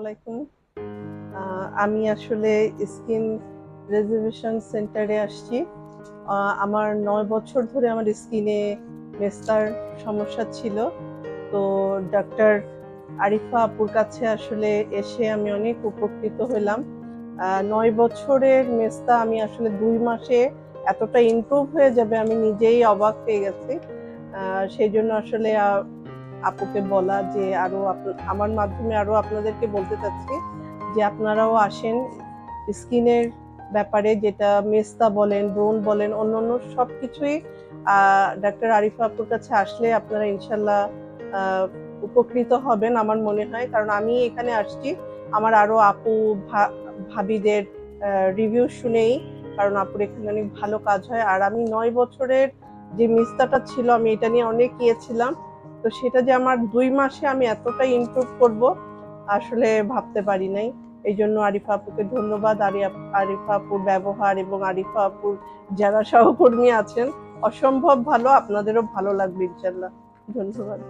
আলাইকুম। আমি আসলে স্কিন রেজোলিউশন সেন্টারে আসছি। আমার ৯ বছর ধরে আমার স্কিনে মেস্তার সমস্যা ছিল। তো ডাক্তার আরিফা আপুর কাছে আসলে এসে আমি অনেক উপকৃত হলাম। ৯ বছরের মেস্তা আমি আসলে ২ মাসে এতটা ইমপ্রুভ হয়ে যাবে আমি নিজেই অবাক হয়ে গেছি। সেইজন্য আসলে আপুকে বলা যে আমার মাধ্যমে আরো আপনাদেরকে বলতে চাচ্ছি যে আপনারাও আসেন স্কিনের ব্যাপারে, যেটা মেস্তা বলেন, ব্রণ বলেন, অন্যান্য সবকিছুই ডাক্তার আরিফা আপুর কাছে আসলে আপনারা ইনশাল্লাহ উপকৃত হবেন আমার মনে হয়। কারণ আমি এখানে আসছি আমার আরো আপু ভাবিদের রিভিউ শুনেই, কারণ আপুর এখানে অনেক ভালো কাজ হয়। আর আমি ৯ বছরের যে মেস্তাটা ছিল আমি এটা নিয়ে অনেক ইয়েছিলাম, তো সেটা যে আমার ২ মাসে আমি এতটা ইমপ্রুভ করব আসলে ভাবতে পারি নাই। এই জন্য আরিফা আপুকে ধন্যবাদ। আরিফা আপুর ব্যবহার এবং আরিফা আপুর যারা সহকর্মী আছেন অসম্ভব ভালো, আপনাদেরও ভালো লাগবে ইনশাল্লাহ। ধন্যবাদ।